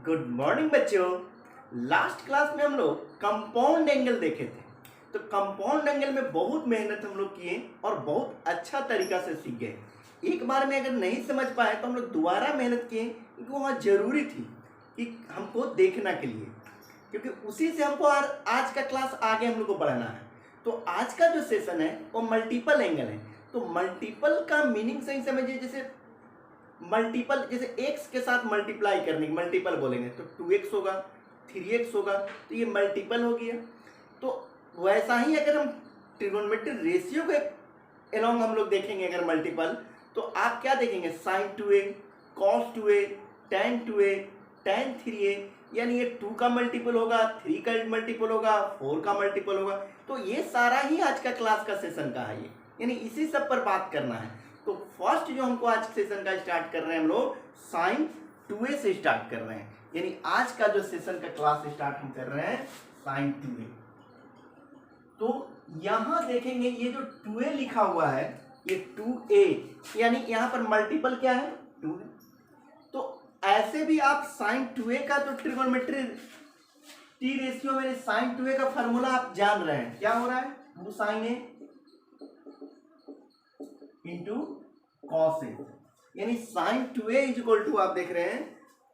Good morning बच्चों। Last class में हम लोग कंपाउंड एंगल देखे थे। तो कंपाउंड एंगल में बहुत मेहनत हम लोग किए और बहुत अच्छा तरीका से सीख गए। एक बार में अगर नहीं समझ पाए तो हम लोग दोबारा मेहनत किए क्योंकि वहाँ जरूरी थी कि हमको देखना के लिए, क्योंकि उसी से हमको आज का क्लास आगे हम लोग को बढ़ाना है। तो आज का जो सेशन है वो मल्टीपल एंगल है। तो मल्टीपल का मीनिंग सही समझिए। जैसे मल्टीपल, जैसे x के साथ मल्टीप्लाई करने मल्टीपल बोलेंगे तो 2x होगा, 3x होगा, तो ये मल्टीपल हो गया। तो वैसा ही अगर हम ट्रिगोनोमेट्रिक रेशियो के अलोंग हम लोग देखेंगे अगर मल्टीपल, तो आप क्या देखेंगे, sin 2a, cos 2a, tan 2a, tan 3a, यानी ये 2 का मल्टीपल होगा, 3 का मल्टीपल होगा, 4 का मल्टीपल होगा। तो ये सारा ही आज का क्लास का सेशन का है, ये यानी इसी सब पर बात करना है। तो फर्स्ट जो हमको आज सेशन का स्टार्ट कर रहे हैं हम लोग sin 2a से स्टार्ट कर रहे हैं, यानी आज का जो सेशन का क्लास स्टार्ट हम कर रहे हैं sin 2a। तो यहां देखेंगे ये जो 2a लिखा हुआ है ये 2a, यानी यहां पर मल्टीपल क्या है 2। तो ऐसे भी आप sin 2a का तो ट्रिगोनोमेट्रिक टी रेशियो में sin 2a का फार्मूला आप जान रहे हैं, क्या हो रहा है 2 sin a इंटू कॉस ए, यानी sin 2a is equal to आप देख रहे हैं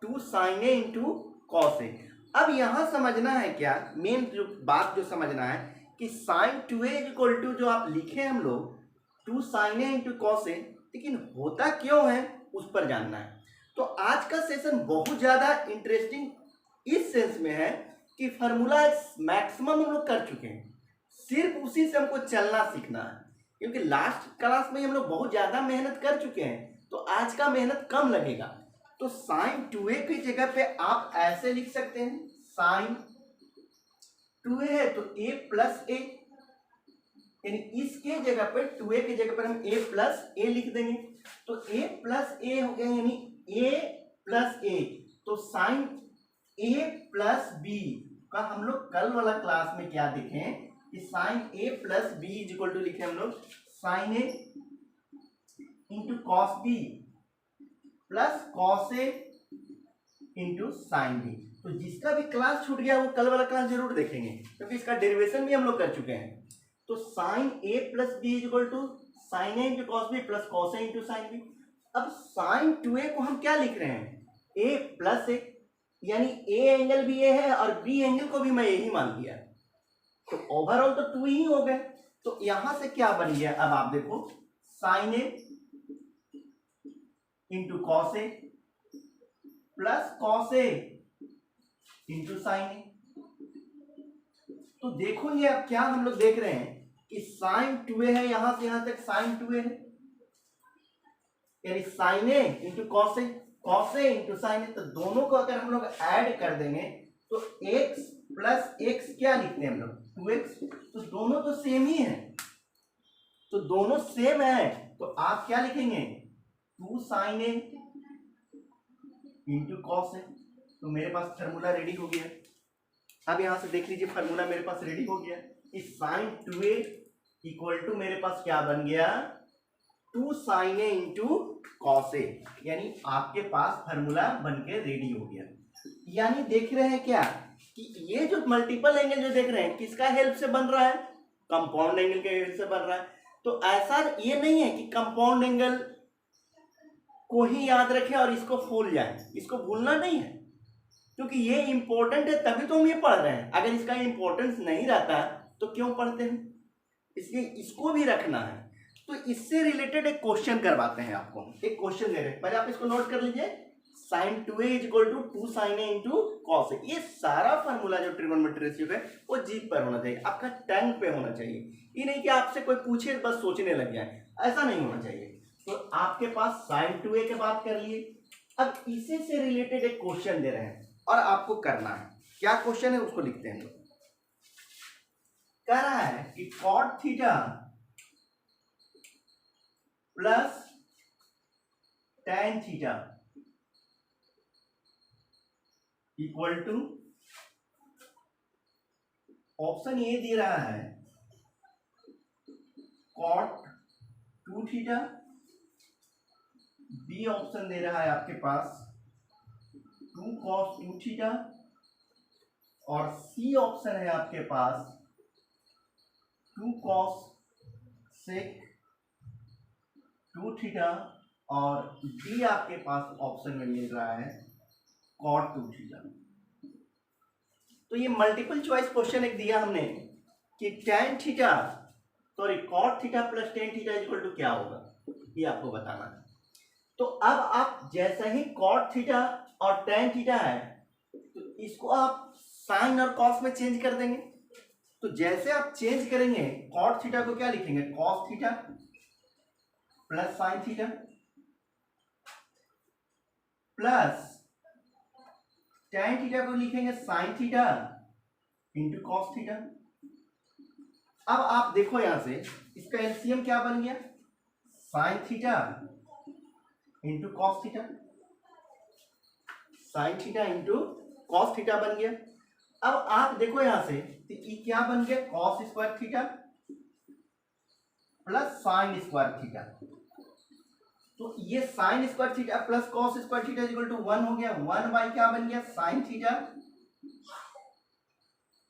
2 sin a इंटू कॉस ए। अब यहां समझना है क्या, मेन जो बात जो समझना है कि sin 2a is equal to जो आप लिखे हम लोग 2 sin a इंटू कॉस ए, लेकिन होता क्यों है उस पर जानना है। तो आज का सेशन बहुत ज्यादा इंटरेस्टिंग इस सेंस में है कि फार्मूला मैक्सिमम हम लोग कर चुके हैं, सिर्फ उसी से हमको चलना सीखना है। क्योंकि लास्ट क्लास में हम लोग बहुत ज्यादा मेहनत कर चुके हैं, तो आज का मेहनत कम लगेगा। तो sin 2a की जगह पे आप ऐसे लिख सकते हैं, sin 2a है तो a प्लस a, यानी इसके जगह पर 2a की जगह पर हम a प्लस a लिख देंगे। तो a प्लस a हो गया, यानी a प्लस a। तो sin a प्लस b का हम लोग कल वाला क्लास में क्या देखें कि sin a plus b is equal to लिखे हम लोग sin a into cos b plus cos a into sine b. तो जिसका भी क्लास छूट गया वो कल वाला क्लास जरूर देखेंगे, क्योंकि इसका डेरिवेशन भी हम लोग कर चुके हैं। तो sin a plus b is equal to sin a into cos b plus cos a into sine b. अब sin 2a को हम क्या लिख रहे हैं, a प्लस ए, यानी a एंगल भी a है और b एंगल को भी मैं यही मान लिया, तो ओवरऑल तो 2 ही हो गए। तो यहां से क्या बन गया, अब आप देखो sin a into cos a plus cos a into sine a. तो देखो ये अब क्या हम लोग देख रहे हैं कि sin 2a है, यहां से यहां तक sin 2a है, यानी sin a into cos a into sine a. तो दोनों को अगर हम लोग ऐड कर देंगे तो x प्लस x क्या लिखते हैं हम लोग 2x। तो दोनों तो सेम ही है, तो दोनों सेम है, तो आप क्या लिखेंगे 2 sin a इंटू कॉस ए। तो मेरे पास फार्मूला रेडी हो गया। अब यहां से देख लीजिए फार्मूला मेरे पास रेडी हो गया। इस sin 2a इक्वल टू मेरे पास क्या बन गया 2 sin a इंटू कॉस ए, यानी आपके पास फार्मूला बनके रेडी हो गया। यानी देख रहे हैं क्या कि ये जो मल्टीपल एंगल जो देख रहे हैं किसका हेल्प से बन रहा है, कंपाउंड एंगल के हेल्प से बन रहा है। तो ऐसा ये नहीं है कि कंपाउंड एंगल को ही याद रखें और इसको भूल जाए, इसको भूलना नहीं है, क्योंकि ये इंपॉर्टेंट है तभी तो हम ये पढ़ रहे हैं। अगर इसका इंपॉर्टेंस नहीं रहता तो क्यों पढ़ते हैं, इसलिए इसको भी रखना है। तो इससे रिलेटेड एक क्वेश्चन करवाते हैं आपको, एक क्वेश्चन दे रहे हैं, पहले आप इसको नोट कर लीजिए। sin 2a is equal to 2 sin a into cos a. ये सारा फार्मूला जो ट्रिगोनोमेट्रिक रेशियो है वो जीप पर होना चाहिए, आपका टंग पे होना चाहिए। ये नहीं कि आपसे कोई पूछे बस सोचने लग जाए, ऐसा नहीं होना चाहिए। तो आपके पास sin 2a के बात कर लिए। अब इसी से रिलेटेड एक क्वेश्चन दे रहे हैं और आपको करना है, क्या क्वेश्चन है उसको लिखते हैं। कह रहा है कि cot theta plus tan theta equal to, option a दे रहा है cot 2 थीटा, बी ऑप्शन दे रहा है आपके पास 2 cos 2 थीटा, और सी ऑप्शन है आपके पास 2 cos sec 2 थीटा, और डी आपके पास ऑप्शन में मिल रहा है cot 2 थीटा। तो ये मल्टीपल चॉइस क्वेश्चन एक दिया हमने कि tan theta sorry cot theta plus tan theta equal to क्या होगा, ये आपको बताना है। तो अब आप जैसा ही cot थीटा और tan थीटा है तो इसको आप साइन और cos में चेंज कर देंगे। तो जैसे आप चेंज करेंगे cot थीटा को क्या लिखेंगे, cos theta plus sine theta, plus tan theta को लिखेंगे sin theta into cos theta. अब आप देखो यहां से इसका एलसीएम क्या बन गया, sin theta into cos theta, sin theta into cos theta बन गया। अब आप देखो यहां से तो ये क्या बन गया, cos square theta plus sin square theta. तो ये sin square theta plus cos square theta equal to 1 हो गया। 1 बाई क्या बन गया, sin theta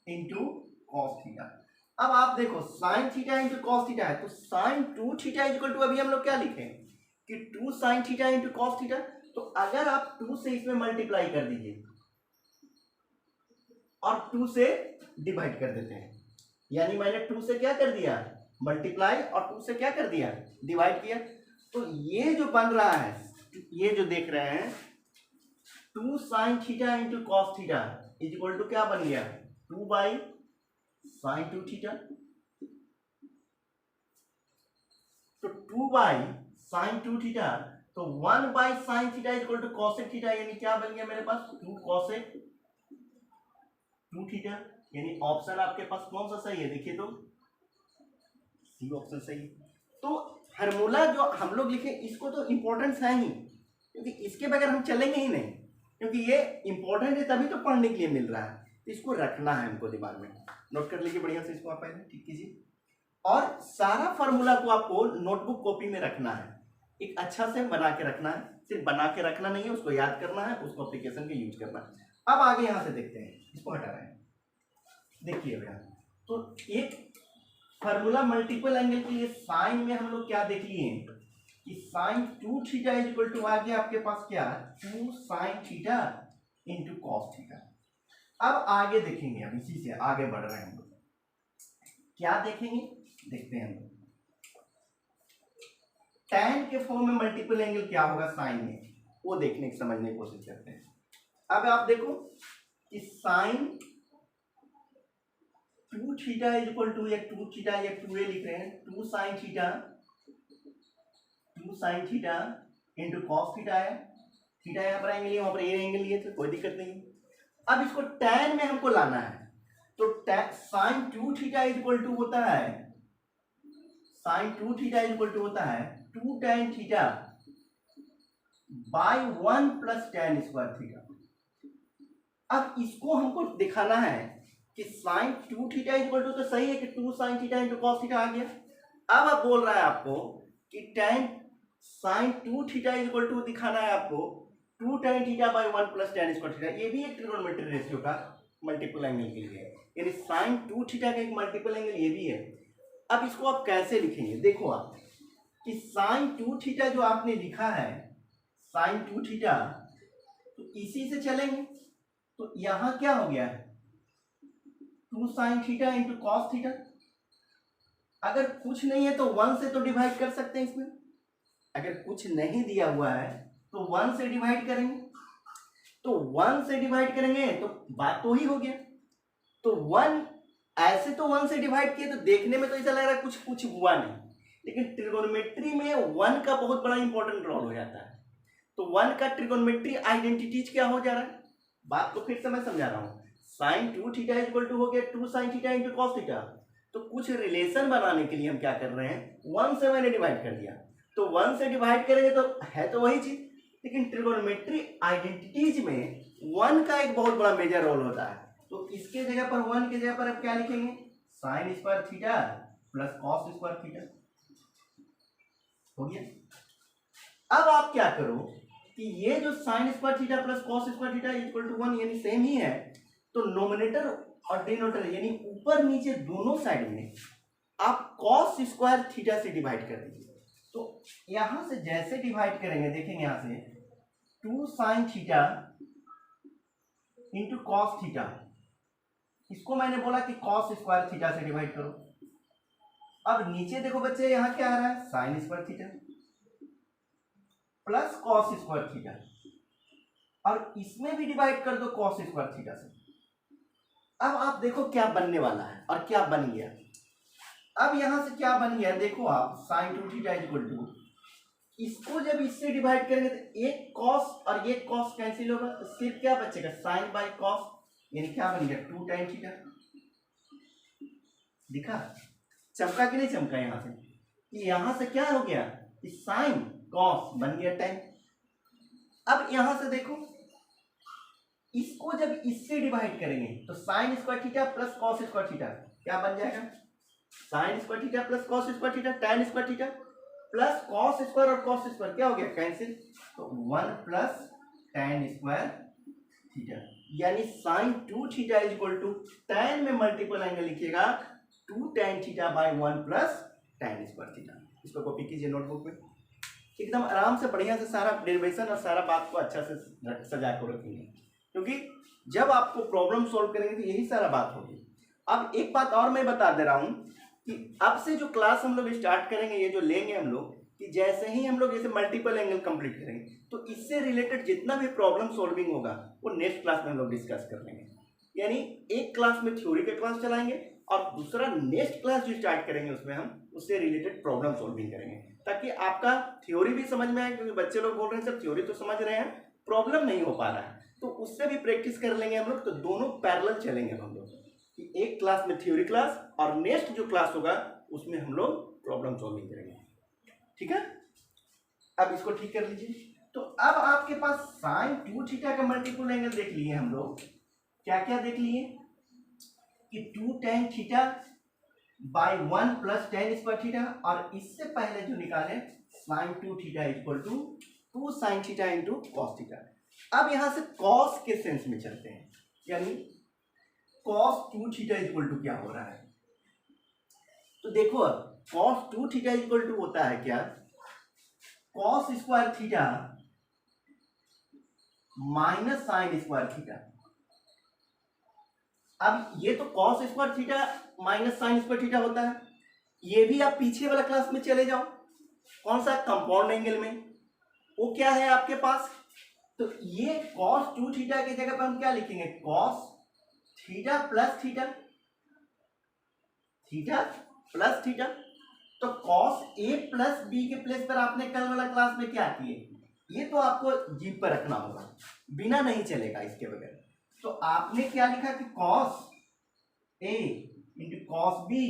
into cos theta. अब आप देखो sin theta into cos theta है तो sin 2 थीटा इक्वल टू अभी हम लोग क्या लिखें कि 2 sin theta into cos theta. तो अगर आप 2 से इसमें मल्टीप्लाई कर दीजिए और 2 से डिवाइड कर देते हैं, यानी मैंने 2 से क्या कर दिया मल्टीप्लाई और 2 से क्या कर दिया डिवाइड किया। तो ये जो बन रहा है, ये जो देख रहे हैं 2 sin theta into cos theta is equal to क्या बन गया, 2 बाई साइन 2 थीटा। तो 2 बाई साइन 2 थीटा, तो 1 by sine theta is equal to cosec theta, यानी क्या बन गया मेरे पास 2 कॉसेक 2 थीटा। यानी ऑप्शन आपके पास कौन सा सही है, देखिए तो सी ऑप्शन सही है। तो फार्मूला जो हम लोग लिखे इसको तो इंपॉर्टेंस है ही, क्योंकि इसके बगैर हम चलेंगे ही नहीं, क्योंकि ये इंपॉर्टेंट है तभी तो पढ़ने के लिए मिल रहा है। तो इसको रखना है हमको दिमाग में, नोट कर लीजिए बढ़िया से, इसको आप पहले ठीक कीजिए। और सारा फार्मूला को आपको नोटबुक कॉपी में रखना है, एक अच्छा से बना के रखना है। सिर्फ बना के रखना नहीं है, उसको याद करना है, उसको एप्लीकेशन के यूज करना है। अब आगे यहां से देखते हैं, इसको हटा रहे हैं, देखिए भैया। तो एक फार्मूला मल्टीपल एंगल के लिए साइन में हम लोग क्या देख लिए कि sine 2 theta is equal to आ गया आपके पास क्या 2 sine theta into cos theta. अब आगे देखेंगे, अब इसी से आगे बढ़ रहे हैं हम लोग, क्या देखेंगे देखते हैं हम लोग। tan के फॉर्म में मल्टीपल एंगल क्या होगा साइन में, वो देखने की समझने की कोशिश करते हैं। अब आप देखो कि sine 2 theta is equal to, या 2 थीटा या 2a लिख रहे हैं, 2 sine theta into cos theta है। थीटा यहाँ पर एंगल लिए, वहां पर ए एंगल लिए, तो कोई दिक्कत नहीं। अब इसको tan में हमको लाना है, तो sine 2 theta is equal to होता है, sine 2 theta is equal to होता है 2 tan theta by 1 plus tan square theta. अब इसको हमको दिखाना है कि साइन 2 थीटा इक्वल टू, तो सही है कि 2 sine theta into cos theta आ गया। अब बोल रहा है आपको कि tan sine 2 theta equal to दिखाना है आपको 2 tan theta by 1 plus tan square theta. ये भी एक ट्रिगोनोमेट्रिक रेशियो का मल्टीपल एंगल के लिए है, यानी साइन 2 थीटा का एक मल्टीपल एंगल ये भी है। अब इसको आप कैसे लिखेंगे, देखो आप कि साइन 2 थीटा जो आपने लिखा है साइन 2 थीटा, तो इसी से चलेंगे। तो यहां क्या हो गया 2 sine theta into cos theta. अगर कुछ नहीं है तो 1 से तो डिवाइड कर सकते हैं इसमें, अगर कुछ नहीं दिया हुआ है तो 1 से डिवाइड करेंगे। तो 1 से डिवाइड करेंगे तो बात तो ही हो गया। तो 1 ऐसे तो 1 से डिवाइड किए तो देखने में तो ऐसा लग रहा है कुछ हुआ नहीं, लेकिन ट्रिगोनोमेट्री में 1 का बहुत बड़ा इंपॉर्टेंट रोल हो जाता है। तो 1 का ट्रिगोनोमेट्री आइडेंटिटीज क्या हो जा रहा है, बात को फिर से मैं समझा रहा हूं। साइन 2 थीटा इक्वल टू हो गया 2 sine theta into cos theta. तो कुछ रिलेशन बनाने के लिए हम क्या कर रहे हैं, 1 से मैंने डिवाइड कर दिया। तो 1 से डिवाइड करेंगे तो है तो वही चीज, लेकिन ट्रिगोनोमेट्री आइडेंटिटीज में 1 का एक बहुत बड़ा मेजर रोल होता है। तो इसके जगह पर 1 की जगह पर अब क्या लिखेंगे, sine square theta plus cos square theta हो गया। अब आप क्या करो कि ये जो sine square theta plus cos square theta equal to 1 यानी सेम ही है, तो नोमिनेटर और डिनोमिनेटर यानी ऊपर नीचे दोनों साइड में आप कॉस स्क्वायर थीटा से डिवाइड कर दीजिए। तो यहां से जैसे डिवाइड करेंगे देखेंगे यहां से 2 sine theta into cos theta, इसको मैंने बोला कि कॉस स्क्वायर थीटा से डिवाइड करो। अब नीचे देखो बच्चे यहां क्या आ रहा है, sign square theta plus cos square theta, और इसमें भी डिवाइड कर दो कॉस स्क्वायर थीटा से। अब आप देखो क्या बनने वाला है और क्या बन गया। अब यहां से क्या बन गया देखो आप, साइन 2 थीटा इक्वल टू, इसको जब इससे डिवाइड करेंगे तो एक कॉस और एक कॉस कैंसिल होगा, तो सिर्फ क्या बचेगा, साइन बाय कॉस, यानी क्या बन गया 2 tan थीटा। दिखा चमका कि नहीं चमका, यहां से यहां से क्या हो गया, साइन कॉस बन गया tan। अब यहां से देखो इसको जब इससे डिवाइड करेंगे तो sine square theta plus cos square theta क्या बन जाएगा, sine square theta plus cos square theta, tan square theta plus cos square और कॉस स्क्वायर क्या हो गया कैंसिल, तो 1 प्लस tan स्क्वायर थीटा, यानी sine 2 theta is equal to tan में मल्टीपल एंगल लिखिएगा 2 tan theta by 1 plus tan square theta. इसको copy कीजिए नोटबुक में, एकदम आराम से बढ़िया से सारा डेरिवेशन और सारा बात को अच्छा से सजा कर रखेंगे, क्योंकि जब आपको प्रॉब्लम सॉल्व करेंगे तो यही सारा बात होगी। अब एक बात और मैं बता दे रहा हूं कि अब से जो क्लास हम लोग स्टार्ट करेंगे, ये जो लेंगे हम लोग, कि जैसे ही हम लोग जैसे मल्टीपल एंगल कंप्लीट करेंगे तो इससे रिलेटेड जितना भी प्रॉब्लम सॉल्विंग होगा वो नेक्स्ट क्लास में हम लोग डिस्कस कर लेंगे। यानी एक क्लास में थ्योरी का क्लास चलाएंगे और दूसरा नेक्स्ट क्लास जो स्टार्ट करेंगे उसमें हम उससे रिलेटेड प्रॉब्लम सॉल्विंग करेंगे, ताकि आपका थ्योरी भी समझ में आए, क्योंकि बच्चे लोग बोल रहे हैं सर थ्योरी तो समझ रहे हैं, प्रॉब्लम नहीं हो पा रहा है, तो उससे भी प्रैक्टिस कर लेंगे हम लोग। तो दोनों पैरेलल चलेंगे हम लोग, कि एक क्लास में थ्योरी क्लास और नेक्स्ट जो क्लास होगा उसमें हम लोग प्रॉब्लम सॉल्विंग करेंगे। ठीक है, अब इसको ठीक कर लीजिए। तो अब आपके पास साइन 2 थीटा का मल्टीपल एंगल देख लिए हम लोग, क्या क्या देख लिए कि 2 tan theta by 1 plus tan square theta, और इससे पहले जो निकाले sine 2 theta equal to 2 sine theta into cos theta. अब यहां से कॉस के सेंस में चलते हैं, यानी कॉस 2 थीटा इक्वल टू क्या हो रहा है, तो देखो अब कॉस 2 थीटा इक्वल टू होता है क्या, cos square theta minus sine square theta. अब ये तो cos square theta minus sine square theta होता है, ये भी आप पीछे वाला क्लास में चले जाओ, कौन सा कंपाउंड एंगल में, वो क्या है आपके पास, तो ये कॉस 2 थीटा की जगह पर हम क्या लिखेंगे, cos theta plus theta, theta plus theta. तो कॉस ए प्लस बी के प्लेस पर आपने कल वाला क्लास में क्या किए, ये तो आपको जीप पर रखना होगा, बिना नहीं चलेगा इसके बगैर। तो आपने क्या लिखा कि cos a into cos b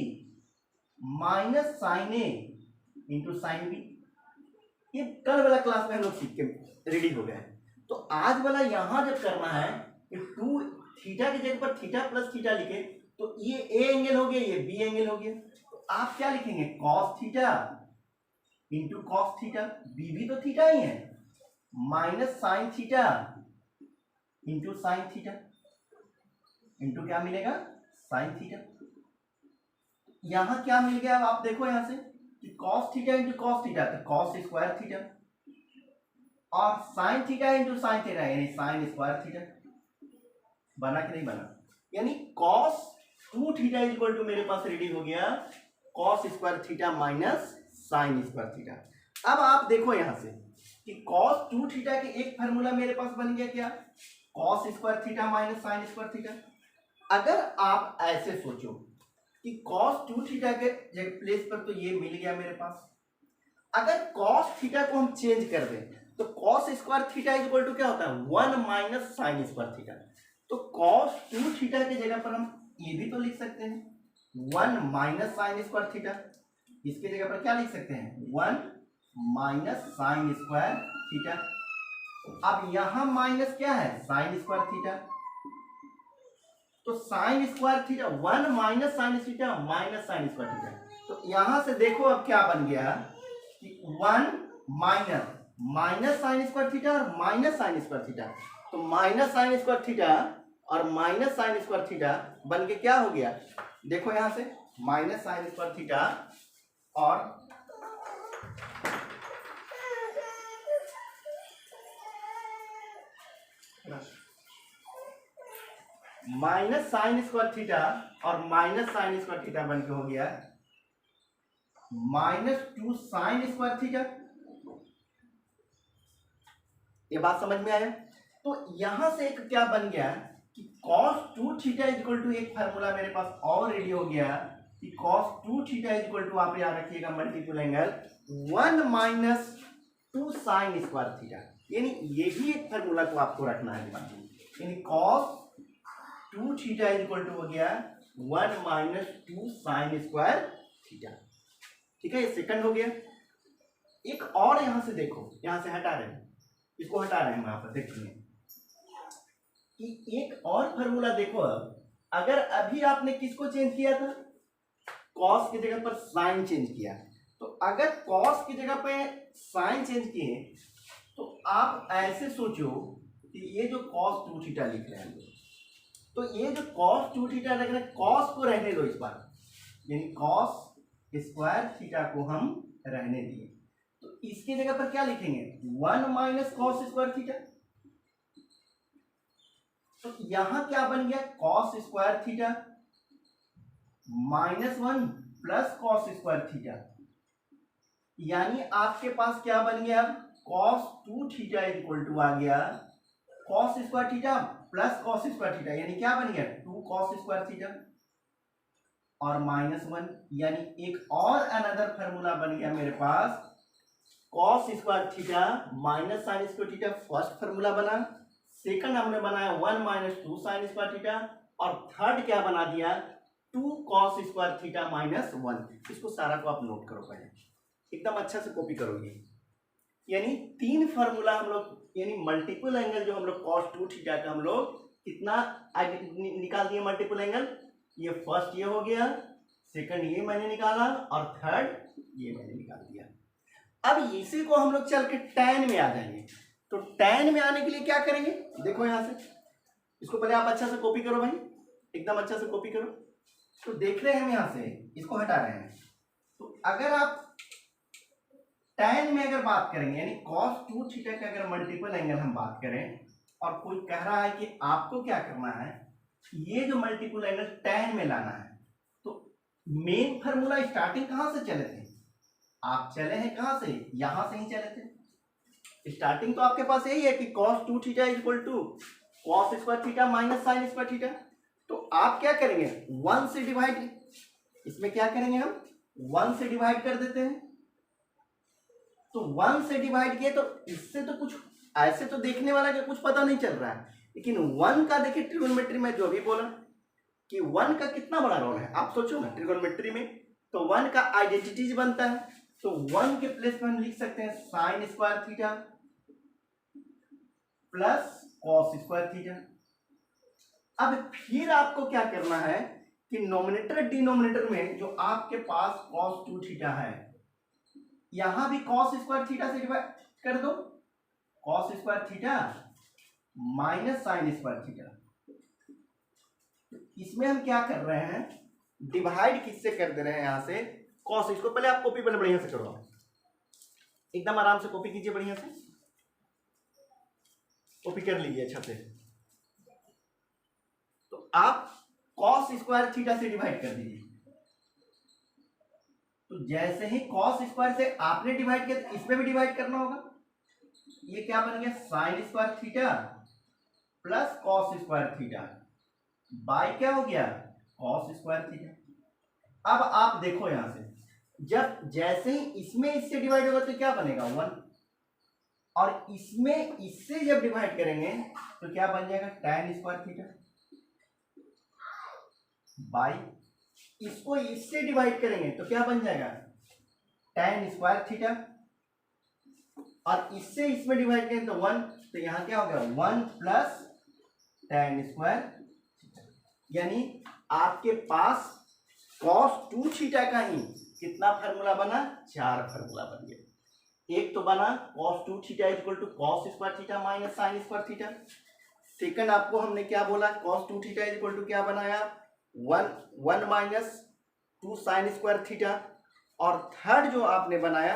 minus sine a into sine b, ये कल वाला क्लास में हम लोग सीख के रेडी हो गए। तो आज वाला यहां जब करना है कि 2 थीटा की जगह पर थीटा प्लस थीटा लिखे, तो ये ए एंगल हो गया, ये बी एंगल हो गया, तो आप क्या लिखेंगे, cos theta into cos theta, b भी तो थीटा ही है, minus sine theta into sine theta, into क्या मिलेगा, साइन थीटा। यहां क्या मिल गया, अब आप देखो यहां से कि cos theta into cos theta, तो कॉस स्क्वायर थीटा, और sign theta into sine theta यानी साइन स्क्वायर थीटा। बना कि नहीं बना, यानी कॉस 2 थीटा इक्वल टू मेरे पास रेडी हो गया cos square theta minus sine square theta. अब आप देखो यहां से कि कॉस 2 थीटा के एक फार्मूला मेरे पास बन गया क्या, cos square theta minus sine square theta. अगर आप ऐसे सोचो कि कॉस 2 थीटा के जगह प्लेस पर तो ये मिल गया मेरे पास, अगर कॉस थीटा को हम चेंज कर दें तो cos square theta equal to क्या होता है, 1 माइनस साइन स्क्वायर थीटा। तो कॉस 2 थीटा की जगह पर हम ये भी तो लिख सकते हैं 1 माइनस साइन स्क्वायर थीटा, इसके जगह पर क्या लिख सकते हैं 1 माइनस साइन स्क्वायर थीटा। अब यहां माइनस क्या है, साइन स्क्वायर थीटा, तो sine square theta 1 minus sine theta minus sine square theta. तो यहां से देखो अब क्या बन गया कि 1 minus minus sine square theta और माइनस साइन स्क्वायर थीटा। तो माइनस साइन स्क्वायर थीटा और माइनस साइन स्क्वायर थीटा बन के क्या हो गया, देखो यहां से माइनस साइन स्क्वायर थीटा और माइनस साइन स्क्वायर थीटा और माइनस साइन स्क्वायर थीटा बन के हो गया -2 साइन स्क्वायर थीटा। ये बात समझ में आया। तो यहां से एक क्या बन गया कि cos 2 थीटा इक्वल टू, एक फार्मूला मेरे पास और रेडी हो गया कि cos 2 थीटा इक्वल टू, आप याद रखिएगा multiple angle 1 - 2 sine square theta. यानी ये भी एक फार्मूला को आपको रखना है दिमाग में। यानी cos 2 थीटा इक्वल टू हो गया 1 - 2 साइन स्क्वायर थीटा। ठीक है, ये सेकंड हो गया। एक और यहां से देखो, यहां से हटा रहे हैं, इसको हटा रहे हैं, वहां पर देखिए कि एक और फार्मूला देखो। अगर अभी आपने किसको चेंज किया था, कॉस की जगह पर साइन चेंज किया, तो अगर कॉस की जगह पे साइन चेंज किए तो आप ऐसे सोचो कि ये जो cos 2 थीटा लिख रहे हैं, तो ये जो cos 2 थीटा लिख रहे हैं, cos को रहने दो इस बार, यानी cos स्क्वायर थीटा को हम रहने दिए। तो इसकी जगह पर क्या लिखेंगे, 1 - cos स्क्वायर थीटा। तो यहां क्या बन गया, cos square theta -1 + cos square theta. यानी आपके पास क्या बन गया, cos 2 थीटा इक्वल टू आ गया cos square theta plus cos square theta. यानी क्या बन गया, 2 cos स्क्वायर थीटा और -1। यानी एक और अनदर फार्मूला बन गया मेरे पास, cos square theta minus sine square theta. First formula बना। सेकंड हमने बनाया 1 - 2 साइन स्क्वायर थीटा। और थर्ड क्या बना दिया, 2 cos स्क्वायर थीटा -1। इसको सारा को आप नोट करो पहले, एकदम अच्छा से कॉपी करोगे। यानी 3 फार्मूला हम लोग, यानी मल्टीपल एंगल जो हम लोग cos 2 थीटा का हम लोग कितना निकाल दिए मल्टीपल एंगल। ये फर्स्ट ये हो गया, सेकंड ये मैंने निकाला और थर्ड ये मैंने निकाल दिया। अब इसी को हम लोग चल के tan में आ जाएंगे। तो tan में आने के लिए क्या करेंगे, देखो यहां से, इसको पहले आप अच्छा से कॉपी करो भाई, एकदम अच्छा से कॉपी करो। तो देख रहे हैं हम यहां से, इसको हटा रहे हैं। तो अगर आप tan में अगर बात करेंगे, यानी cos 2 थीटा का अगर मल्टीपल एंगल हम बात करें, और कोई कह रहा है कि आपको क्या करना है, ये जो मल्टीपल एंगल tan में लाना है, तो मेन फार्मूला स्टार्टिंग कहां से चले थे, आप चले हैं कहां से, यहां से ही चले थे। स्टार्टिंग तो आपके पास यही है कि cos 2 theta equal to cos square theta minus sine square theta. तो आप क्या करेंगे, 1 से डिवाइड, इसमें क्या करेंगे हम 1 से डिवाइड कर देते हैं। तो 1 से डिवाइड किए, तो इससे तो कुछ ऐसे तो देखने वाला का कुछ पता नहीं चल रहा है, लेकिन 1 का देखिए ट्रिगोनोमेट्री में जो भी बोला कि 1 का कितना बड़ा रोल है, आप सोचो ना ट्रिगोनोमेट्री में। तो 1 का आइडेंटिटीज बनता है, तो 1 के प्लेस में हम लिख सकते हैं sign square theta plus cos square theta. अब फिर आपको क्या करना है कि नोमिनेटर डिनोमिनेटर में जो आपके पास cos 2 थीटा है, यहां भी cos स्क्वायर थीटा से डिवाइड कर दो, cos square theta minus sine square theta. इसमें हम क्या कर रहे हैं, डिवाइड किससे कर दे रहे हैं, यहां से cos। इसको पहले आप कॉपी पहले बढ़िया से करो, एकदम आराम से कॉपी कीजिए, बढ़िया से कॉपी कर लीजिए अच्छा से। तो आप cos स्क्वायर थीटा से डिवाइड कर दीजिए। तो जैसे ही cos स्क्वायर से आपने डिवाइड किया, इसमें भी डिवाइड करना होगा। ये क्या बन गया, sign square theta plus cos square theta by क्या हो गया, cos स्क्वायर थीटा। अब आप देखो यहां से, जब जैसे ही इसमें इससे डिवाइड होगा तो क्या बनेगा 1, और इसमें इससे जब डिवाइड करेंगे तो क्या बन जाएगा tan स्क्वायर थीटा बाय, इसको इससे डिवाइड करेंगे तो क्या बन जाएगा tan स्क्वायर थीटा, और इससे इसमें डिवाइड करेंगे तो 1, तो यहां क्या हो गया 1 प्लस tan स्क्वायर। यानी आपके पास cos 2 थीटा का ही कितना फार्मूला बना, 4 फार्मूला बन गया। एक तो बना cos 2 theta equal to cos square theta minus sine square theta. Second आपको हमने क्या बोला, cos 2 थीटा इक्वल टू क्या बनाया, 1 माइनस 2 साइन स्क्वायर थीटा। और थर्ड जो आपने बनाया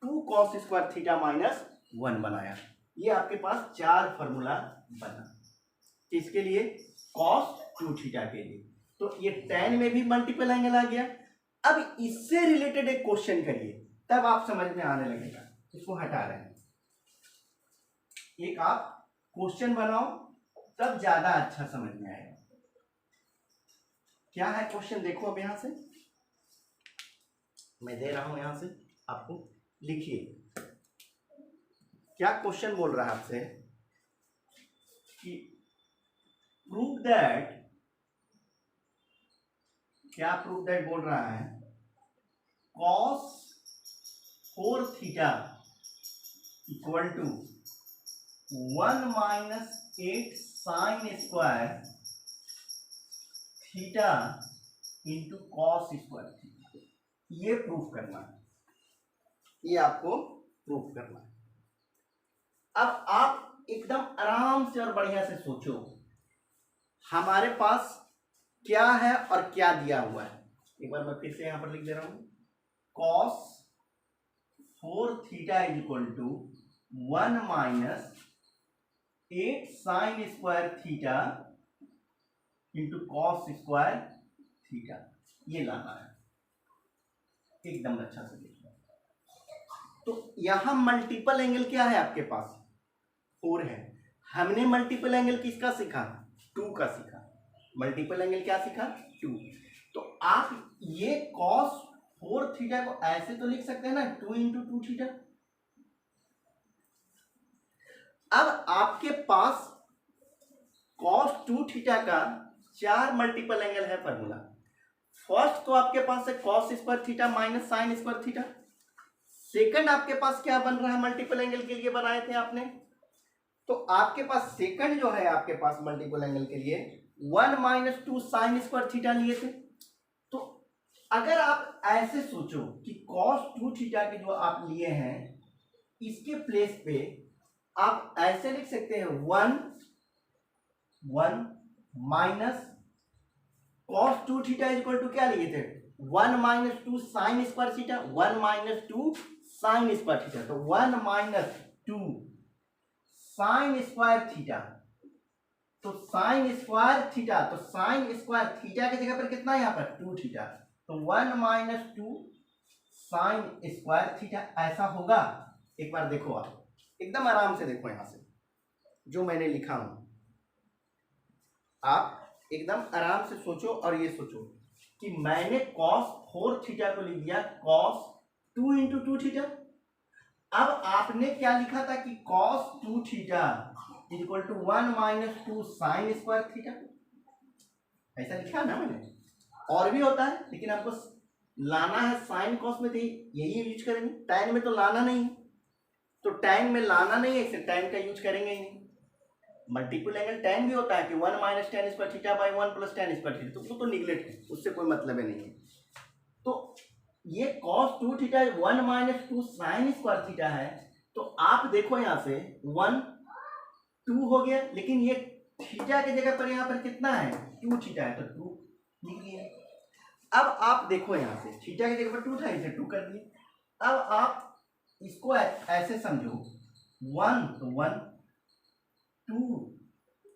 2 cos स्क्वायर थीटा माइनस 1 बनाया। ये आपके पास 4 फॉर्मूला बना किसके लिए, cos 2 थीटा के लिए। तो ये tan में भी मल्टीपल एंगल आ गया। अब इससे रिलेटेड एक क्वेश्चन करिए, तब आप समझ में आने लगेगा। इसको हटा रहे हैं, एक आप क्वेश्चन बनाओ तब ज्यादा अच्छा समझ में आएगा। क्या है क्वेश्चन, देखो अब यहां से मैं दे रहा हूं, यहां से आपको लिखिए क्या क्वेश्चन बोल रहा है आपसे कि प्रूव दैट, क्या प्रूव दैट बोल रहा है, cos 4 theta equal to 1 minus 8 sine square theta into cos square theta. ये प्रूफ करना है, ये आपको प्रूफ करना है। अब आप एकदम आराम से और बढ़िया से सोचो हमारे पास क्या है और क्या दिया हुआ है। एक बार मैं फिर से यहां पर लिख दे रहा हूं, cos 4 theta is equal to 1 minus 8 sine square theta into cos square theta. ये लाना है, एकदम अच्छा से देखना। तो यहां मल्टीपल एंगल क्या है आपके पास, 4 है। हमने मल्टीपल एंगल किसका सीखा, 2 का सीखा। मल्टीपल एंगल क्या सीखा, 2। तो आप ये cos 4 थीटा को ऐसे तो लिख सकते हैं ना, 2 इंटू 2 थीटा। अब आपके पास cos 2 थीटा का 4 मल्टीपल एंगल है फॉर्मूला। फर्स्ट तो आपके पास है cos square theta minus sine square theta. Second आपके पास क्या बन रहा है, मल्टीपल एंगल के लिए बनाए थे आपने, तो आपके पास सेकंड जो है आपके पास मल्टीपल एंगल के लिए 1 माइनस 2 साइन स्क्वायर थीटा लिए थे। तो अगर आप ऐसे सोचो कि cos 2 थीटा के जो आप लिए हैं इसके प्लेस पे आप ऐसे लिख सकते हैं 1 minus cos 2 theta equal to क्या लिए थे, 1 minus 2 sine square theta, 1 minus 2 sine square theta. तो 1 माइनस 2 साइन स्क्वायर थीटा, तो साइन स्क्वायर थीटा, तो साइन स्क्वायर थीटा की जगह पर कितना है यहाँ पर 2 थीटा। तो 1 माइनस 2 साइन स्क्वायर थीटा ऐसा होगा। एक बार देखो, आप एकदम आराम से देखो, यहां से जो मैंने लिखा हूं आप एकदम आराम से सोचो और ये सोचो कि मैंने cos 4 थीटा को लिख दिया cos 2 इंटू 2 थीटा। अब आपने क्या लिखा था कि cos 2 theta equal to 1 minus 2 sine square theta, ऐसा लिखा ना मैंने। और भी होता है लेकिन आपको लाना है साइन कॉस में, तो यही यूज करेंगे। tan में तो लाना नहीं, तो tan में लाना नहीं है, इसे tan का यूज करेंगे ही नहीं। मल्टीपल एंगल tan भी होता है कि 1 minus tan square theta by 1 plus tan square theta, तो वो तो निगलेक्ट है, उससे कोई मतलब ही नहीं है। तो ये cos 2 theta 1 minus 2 sine square theta है। तो आप देखो यहां से 1 2 हो गया, लेकिन ये थीटा की जगह पर यहां पर कितना है 2 थीटा है, तो 2 लिख दिया। अब आप देखो यहां से थीटा की जगह पर 2 था, इसे 2 कर दिए। अब आप इसको ऐसे समझो 1 तो 1 2।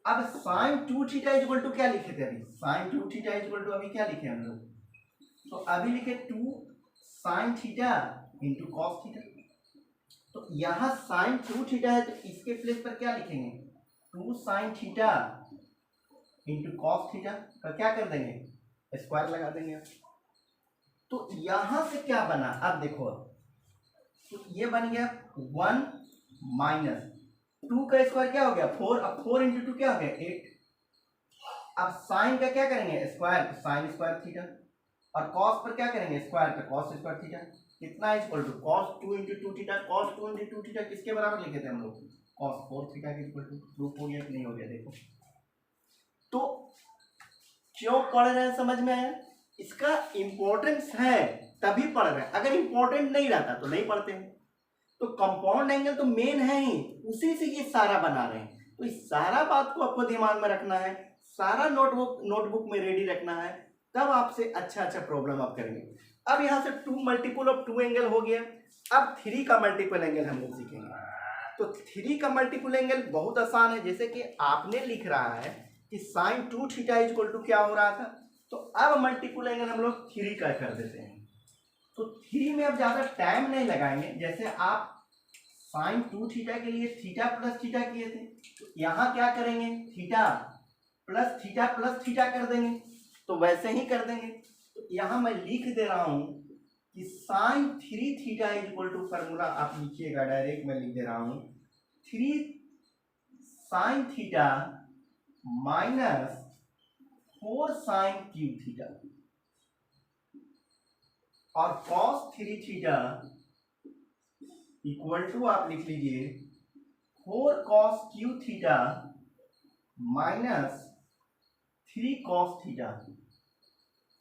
अब साइन 2 थीटा इक्वल टू क्या लिखे थे अभी, साइन 2 थीटा इक्वल टू अभी क्या लिखे हम लोग, तो अभी लिखे 2 sine theta into cos theta. तो यहां साइन 2 थीटा है, तो इसके प्लेस पर क्या लिखेंगे 2 sine theta into cos theta का क्या कर देंगे, स्क्वायर लगा देंगे। तो यहां से क्या बना, अब देखो, तो ये बन गया 1 माइनस 2 का स्क्वायर क्या हो गया 4, अब 4 इंटू 2 क्या हो गया 8। अब साइन का क्या करेंगे स्क्वायर, तो साइन स्क्वायर थीटा, और कॉस पर क्या करेंगे स्क्वायर, तो कॉस स्क्वायर थीटा। कितना equal to cos 2 into 2 theta. cos 2 into 2 theta किसके बराबर लिखे थे हम लोग, cos 4 थीटा के इक्वल टू। प्रूफ हो गया कि नहीं हो गया, देखो। तो क्यों पढ़ रहे हैं, समझ में आया, इसका इंपॉर्टेंस है तभी पढ़ रहे हैं। अगर इंपॉर्टेंट नहीं रहता तो नहीं पढ़ते हैं। तो कंपाउंड एंगल तो मेन है ही, उसी से ये सारा बना रहे हैं। तो इस सारा बात को आपको दिमाग में रखना है, सारा नोटबुक में रेडी रखना है, तब आपसे अच्छा प्रॉब्लम आप करेंगे। अब यहाँ से 2 मल्टीपल ऑफ 2 एंगल हो गया। अब 3 का मल्टीपल एंगल हम लोग सीखेंगे। तो 3 का मल्टीपल एंगल बहुत आसान है। जैसे कि आपने लिख रहा है कि साइन 2 थीटा इक्वल टू क्या हो रहा था, तो अब मल्टीपल एंगल हम लोग 3 का कर देते हैं। तो 3 में अब ज़्यादा टाइम नहीं लगाएंगे। जैसे आप साइन 2 थीटा के लिए थीटा प्लस थीटा किए थे, तो यहाँ क्या करेंगे, थीटा प्लस थीटा कर देंगे। तो वैसे ही कर देंगे। तो यहाँ मैं लिख दे रहा हूँ कि sine 3 theta equal to formula आप लिखिएगा, डायरेक्ट मैं लिख दे रहा हूँ 3 sine theta minus 4 sine cube theta, और कॉस 3 थीटा इक्वल टू आप लिख लीजिए 4 cos cube theta minus 3 cos theta,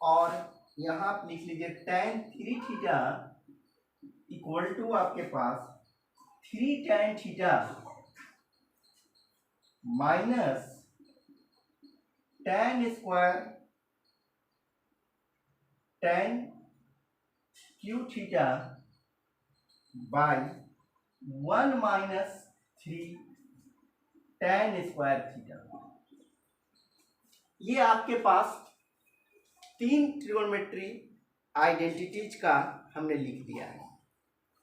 और यहां आप लिख लीजिए tan 3 थीटा इक्वल टू आपके पास 3 tan theta minus tan square tan Q theta by 1 minus 3 tan square theta. ये आपके पास 3 ट्रिगोनोमेट्री आइडेंटिटीज का हमने लिख दिया है।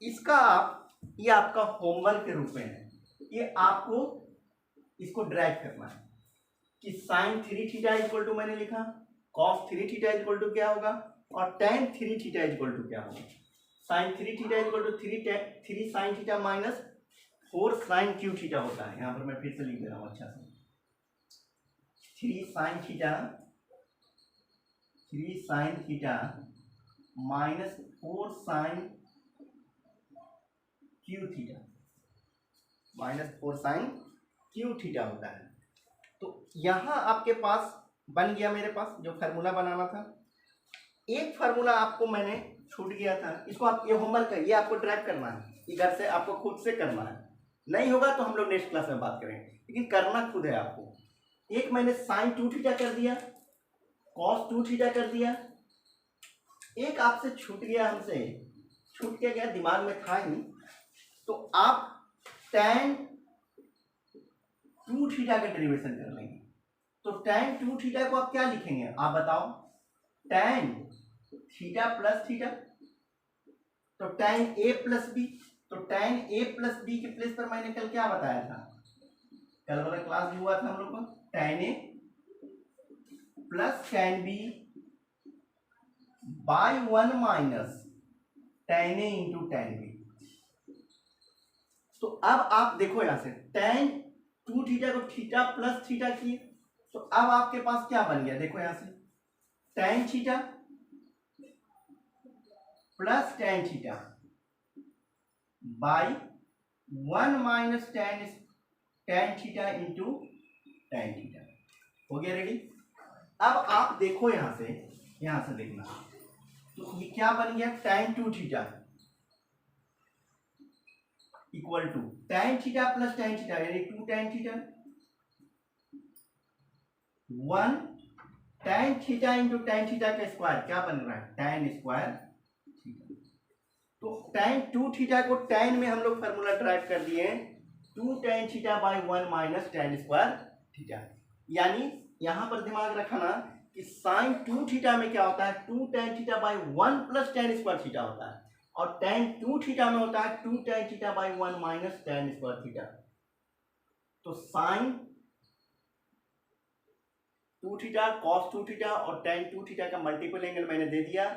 इसका ये आपका होमवर्क के रूप में है। ये आपको इसको ड्राइव करना है कि साइन 3 थीटा इक्वल टू मैंने लिखा, कॉस 3 थीटा इक्वल टू क्या होगा, और tan 3 थीटा इक्वल टू क्या होगा। Sine 3 theta equal to 3 sine theta minus 4 sine cube theta होता है। यहाँ पर मैं फिर से लिख दे रहा हूँ अच्छा से, 3 sine theta minus 4 sine cube theta minus 4 sine cube theta होता है। तो यहाँ आपके पास बन गया, मेरे पास जो फार्मूला बनाना था। एक फार्मूला आपको मैंने छूट गया था, इसको आप, ये होमवर्क है, ये आपको ड्राइव करना है, इधर से आपको खुद से करना है। नहीं होगा तो हम लोग नेक्स्ट क्लास में बात करेंगे, लेकिन करना खुद है आपको। एक मैंने साइन 2 थीटा कर दिया, कॉस 2 थीटा कर दिया। एक आपसे छूट गया, हमसे छूट के गया, दिमाग में था ही, तो आप tan 2 थीटा का डेरिवेशन कर लेंगे। तो tan 2 थीटा को आप क्या लिखेंगे, आप बताओ, tan थीटा प्लस थीटा, तो tan a प्लस बी। तो tan a प्लस बी के प्लेस पर मैंने कल क्या बताया था, कल वाला क्लास जो हुआ था हम लोग को, tan a plus tan b by 1 minus tan a into tan b। तो अब आप देखो यहां से tan 2 थीटा को थीटा प्लस थीटा किए, तो अब आपके पास क्या बन गया, देखो यहां से tan theta plus tan theta by 1 minus tan theta into tan theta. हो गया रेडी। अब आप देखो यहां से देखना, तो ये क्या बन गया, tan 2 theta equal to tan theta plus tan theta यानी 2 tan theta, 1 tan theta into tan theta का स्क्वायर क्या बन रहा है, tan स्क्वायर थीटा। तो tan 2 थीटा को tan में हम लोग फार्मूला ड्राइव कर दिए 2 tan theta by 1 minus tan square theta. यानी यहां पर दिमाग रखना कि साइन 2 थीटा में क्या होता है, 2 tan theta by 1 plus tan square theta होता है, और tan 2 थीटा में होता है 2 tan theta by 1 minus tan square theta. तो साइन 2 थीटा, कॉस 2 थीटा और tan 2 थीटा का मल्टीपल एंगल मैंने दे दिया।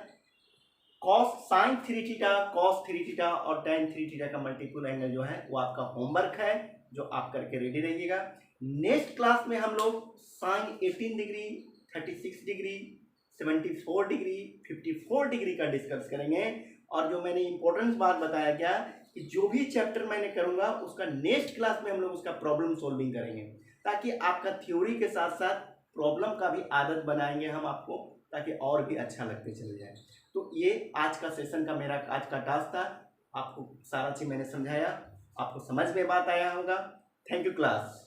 Cos sine 3 theta, cos 3 theta और tan 3 थीटा का मल्टीपल एंगल जो है वो आपका होमवर्क है, जो आप करके रेडी रहिएगा। नेक्स्ट क्लास में हम लोग sine 18 degree, 36 degree, 74 degree, 54 degree का डिस्कस करेंगे। और जो मैंने इंपॉर्टेंट बात बताया क्या, कि जो भी चैप्टर मैंने करूंगा उसका नेक्स्ट क्लास में हम लोग उसका प्रॉब्लम सॉल्विंग करेंगे, ताकि आपका थ्योरी के साथ साथ प्रॉब्लम का भी आदत बनाएंगे हम आपको, ताकि और भी अच्छा लगते चले जाए। तो ये आज का सेशन का मेरा आज का टास्क था। आपको सारा चीज मैंने समझाया, आपको समझ में बात आया होगा। Thank you class.